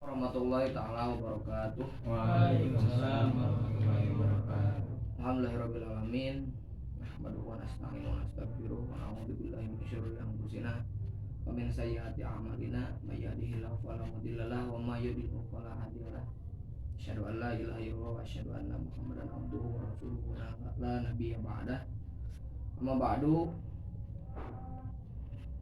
warahmatullahi taala wabarakatuh. Waalaikumsalam warahmatullahi wabarakatuh. Alhamdulillahirabbil alamin. Nahmaduhu wa nasta'inuhu wa nastaghfiruh wa na'udzu billahi min syururi anfusina wa min sayyiati a'malina may yahdihillahu fala mudilla lahu wa may yudlil fala hadiya lahu. Asyhadu an la ilaha illallah wa asyhadu anna Muhammadan abduhu wa rasuluhu la nabiyya ba'dah. Amma ba'du.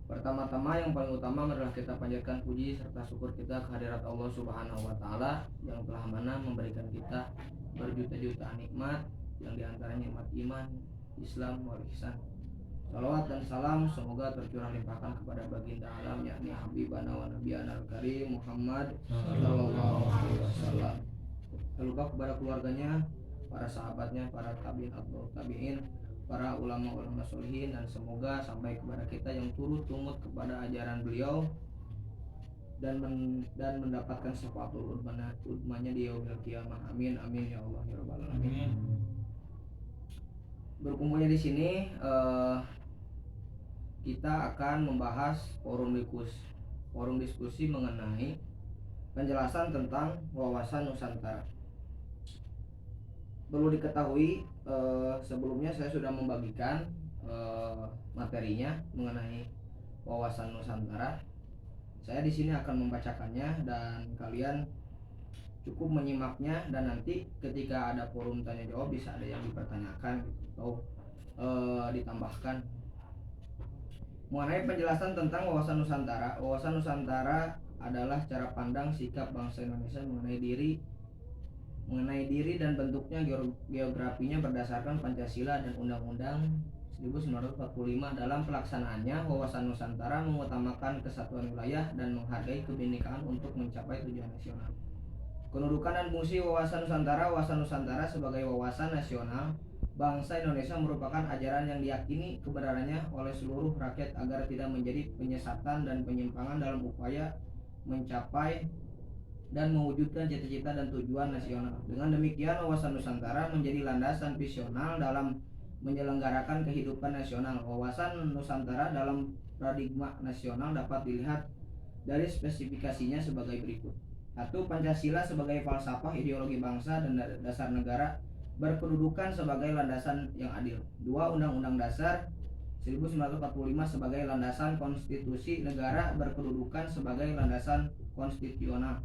Pertama-tama yang paling utama adalah kita panjatkan puji serta syukur kita kehadirat Allah Subhanahu wa taala yang telah mana memberikan kita berjuta-juta nikmat, yang diantaranya nikmat iman, Islam, wal ihsan. Salawat dan salam semoga tercurah limpahkan kepada baginda alam yakni Habibana wa Nabiyana al-Karim Muhammad sallallahu alaihi wasallam. Lalu kepada keluarganya, para sahabatnya, para tabi'in atau tabi'in, para ulama-ulama sholihin, dan semoga sampai kepada kita yang turut tumut kepada ajaran beliau dan mendapatkan syafaatul udmanya di yaumil qiyamah. Amin amin ya Allah ya rabbal alamin. Berkumpulnya di sini kita akan membahas forum diskusi mengenai penjelasan tentang wawasan Nusantara. Perlu diketahui sebelumnya saya sudah membagikan materinya mengenai wawasan Nusantara. Saya di sini akan membacakannya dan kalian cukup menyimaknya, dan nanti ketika ada forum tanya jawab bisa ada yang dipertanyakan atau ditambahkan. Mengenai penjelasan tentang wawasan Nusantara. Wawasan Nusantara adalah cara pandang sikap bangsa Indonesia mengenai diri dan bentuknya geografinya berdasarkan Pancasila dan Undang-Undang 1945. Dalam pelaksanaannya, wawasan Nusantara mengutamakan kesatuan wilayah dan menghargai kebinekaan untuk mencapai tujuan nasional. Kedudukan dan fungsi wawasan Nusantara. Wawasan Nusantara sebagai wawasan nasional bangsa Indonesia merupakan ajaran yang diyakini kebenarannya oleh seluruh rakyat agar tidak menjadi penyesatan dan penyimpangan dalam upaya mencapai dan mewujudkan cita-cita dan tujuan nasional. Dengan demikian, wawasan Nusantara menjadi landasan visional dalam menyelenggarakan kehidupan nasional. Wawasan Nusantara dalam paradigma nasional dapat dilihat dari spesifikasinya sebagai berikut. 1. Pancasila sebagai falsafah ideologi bangsa dan dasar negara berkedudukan sebagai landasan yang adil. 2. Undang-Undang Dasar 1945 sebagai landasan konstitusi negara berkedudukan sebagai landasan konstitusional.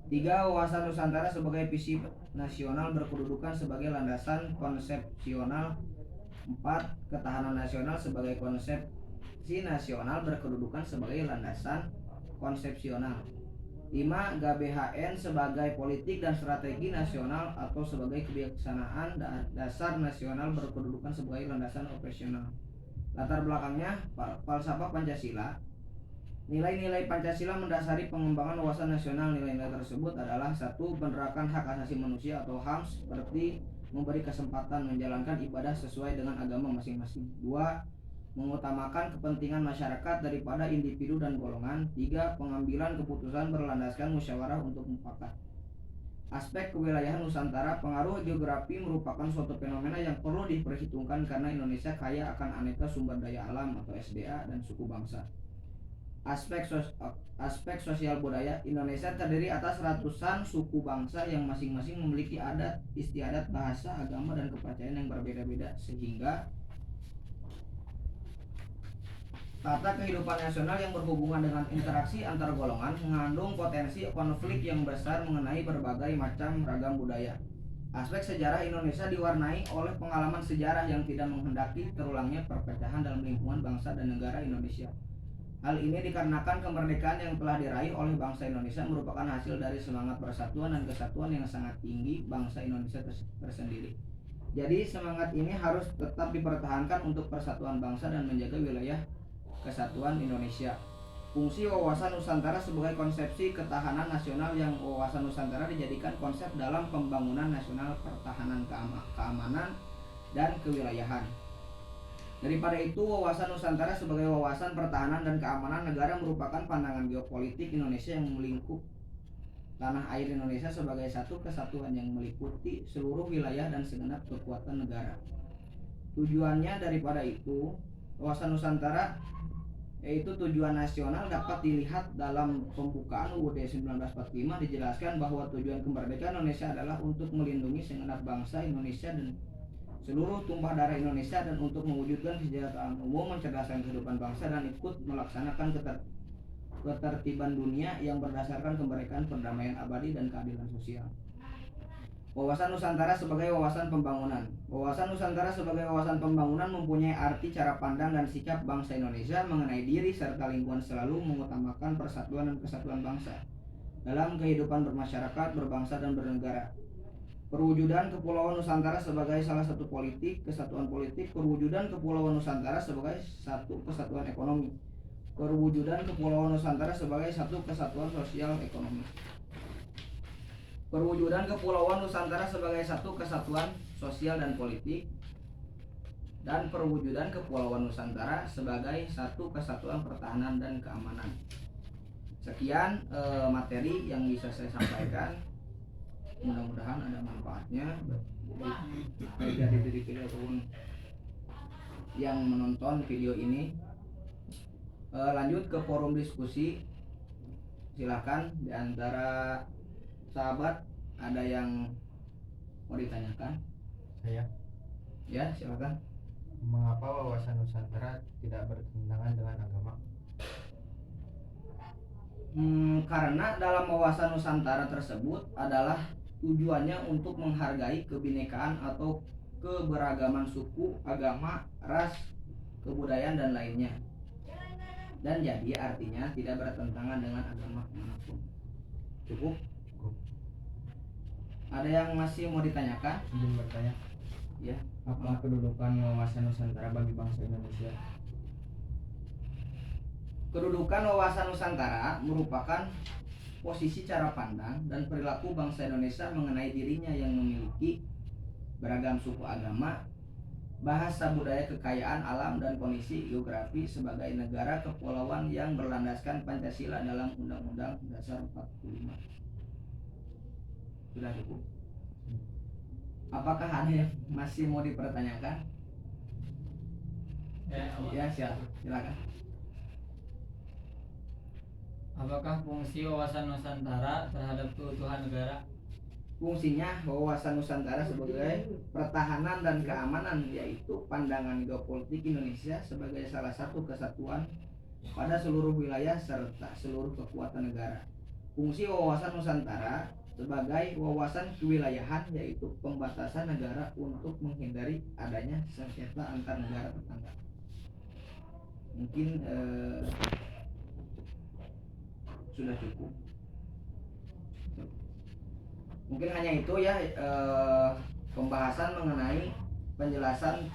3. Wawasan Nusantara sebagai visi nasional berkedudukan sebagai landasan konsepsional. 4. Ketahanan nasional sebagai konsepsi nasional berkedudukan sebagai landasan konsepsional. 5. GBHN sebagai politik dan strategi nasional atau sebagai kebijaksanaan dasar nasional berkedudukan sebagai landasan operasional. Latar belakangnya falsafah Pancasila. Nilai-nilai Pancasila mendasari pengembangan wawasan nasional. Nilai-nilai tersebut adalah 1. Penerapan hak asasi manusia atau HAM seperti memberi kesempatan menjalankan ibadah sesuai dengan agama masing-masing. 2. Mengutamakan kepentingan masyarakat daripada individu dan golongan. 3. Pengambilan keputusan berlandaskan musyawarah untuk mufakat. Aspek kewilayahan Nusantara. Pengaruh geografi merupakan suatu fenomena yang perlu diperhitungkan karena Indonesia kaya akan aneka sumber daya alam atau SDA dan suku bangsa. Aspek sosial budaya. Indonesia terdiri atas ratusan suku bangsa yang masing-masing memiliki adat istiadat, bahasa, agama, dan kepercayaan yang berbeda-beda, sehingga tata kehidupan nasional yang berhubungan dengan interaksi antar golongan mengandung potensi konflik yang besar mengenai berbagai macam ragam budaya. Aspek sejarah. Indonesia diwarnai oleh pengalaman sejarah yang tidak menghendaki terulangnya perpecahan dalam lingkungan bangsa dan negara Indonesia. Hal ini dikarenakan kemerdekaan yang telah diraih oleh bangsa Indonesia merupakan hasil dari semangat persatuan dan kesatuan yang sangat tinggi bangsa Indonesia tersendiri. Jadi semangat ini harus tetap dipertahankan untuk persatuan bangsa dan menjaga wilayah kesatuan Indonesia. Fungsi wawasan Nusantara sebagai konsepsi ketahanan nasional. Yang wawasan Nusantara dijadikan konsep dalam pembangunan nasional, pertahanan, keamanan, dan kewilayahan. Daripada itu, wawasan Nusantara sebagai wawasan pertahanan dan keamanan negara merupakan pandangan geopolitik Indonesia yang melingkup tanah air Indonesia sebagai satu kesatuan yang meliputi seluruh wilayah dan segenap kekuatan negara. Tujuannya daripada itu, wawasan Nusantara yaitu tujuan nasional dapat dilihat dalam pembukaan UUD 1945. Dijelaskan bahwa tujuan kemerdekaan Indonesia adalah untuk melindungi segenap bangsa Indonesia dan seluruh tumpah darah Indonesia, dan untuk mewujudkan kesejahteraan umum, mencerdaskan kehidupan bangsa, dan ikut melaksanakan ketertiban dunia yang berdasarkan kemerdekaan, perdamaian abadi, dan keadilan sosial. Wawasan Nusantara sebagai wawasan pembangunan. Wawasan Nusantara sebagai wawasan pembangunan mempunyai arti cara pandang dan sikap bangsa Indonesia mengenai diri serta lingkungan, selalu mengutamakan persatuan dan kesatuan bangsa dalam kehidupan bermasyarakat, berbangsa, dan bernegara. Perwujudan Kepulauan Nusantara sebagai salah satu kesatuan politik. Perwujudan Kepulauan Nusantara sebagai satu kesatuan ekonomi. Perwujudan Kepulauan Nusantara sebagai satu kesatuan sosial ekonomi. Perwujudan Kepulauan Nusantara sebagai satu kesatuan sosial dan politik, dan perwujudan Kepulauan Nusantara sebagai satu kesatuan pertahanan dan keamanan. Sekian materi yang bisa saya sampaikan. Mudah-mudahan ada manfaatnya bagi adik-adik ataupun yang menonton video ini. Lanjut ke forum diskusi. Silakan di antara sahabat ada yang mau ditanyakan? Saya. Ya, silakan. Mengapa wawasan Nusantara tidak bertentangan dengan agama? Karena dalam wawasan Nusantara tersebut adalah tujuannya untuk menghargai kebinekaan atau keberagaman suku, agama, ras, kebudayaan, dan lainnya. Dan jadi artinya tidak bertentangan dengan agama manapun. Cukup? Ada yang masih mau ditanyakan? Izin bertanya. Ya. Apa kedudukan wawasan Nusantara bagi bangsa Indonesia? Kedudukan wawasan Nusantara merupakan posisi cara pandang dan perilaku bangsa Indonesia mengenai dirinya yang memiliki beragam suku, agama, bahasa, budaya, kekayaan alam, dan kondisi geografi sebagai negara kepulauan yang berlandaskan Pancasila dalam Undang-Undang Dasar 45. Sudah cukup? Apakah ada yang masih mau dipertanyakan? Ya, silakan. Apakah fungsi wawasan Nusantara terhadap keutuhan negara? Fungsinya wawasan Nusantara sebagai pertahanan dan keamanan, yaitu pandangan geopolitik Indonesia sebagai salah satu kesatuan pada seluruh wilayah serta seluruh kekuatan negara. Fungsi wawasan Nusantara sebagai wawasan kewilayahan, yaitu pembatasan negara untuk menghindari adanya sengketa antar negara tetangga. Mungkin sudah cukup. Mungkin hanya itu ya pembahasan mengenai penjelasan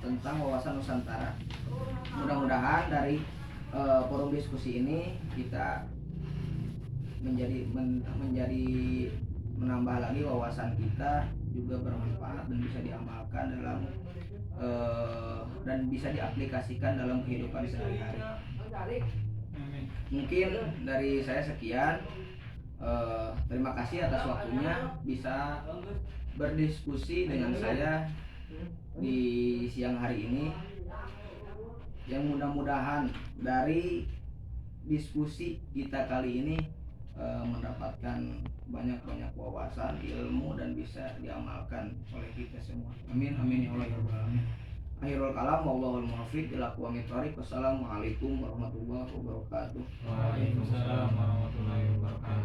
tentang wawasan Nusantara. Mudah-mudahan dari forum diskusi ini kita menjadi menambah lagi wawasan kita, juga bermanfaat dan bisa diamalkan dalam dan bisa diaplikasikan dalam kehidupan sehari-hari. Mungkin dari saya sekian. Terima kasih atas waktunya bisa berdiskusi dengan saya di siang hari ini. Yang mudah-mudahan dari diskusi kita kali ini mendapatkan banyak wawasan, ilmu, dan bisa diamalkan oleh kita semua. Amin amin ya Allah ya rabbal alamin. Akhirul kalam, wallahul muwaffiq ila aqwamit thoriq. Wassalamualaikum warahmatullahi wabarakatuh. Waalaikumsalam warahmatullahi wabarakatuh.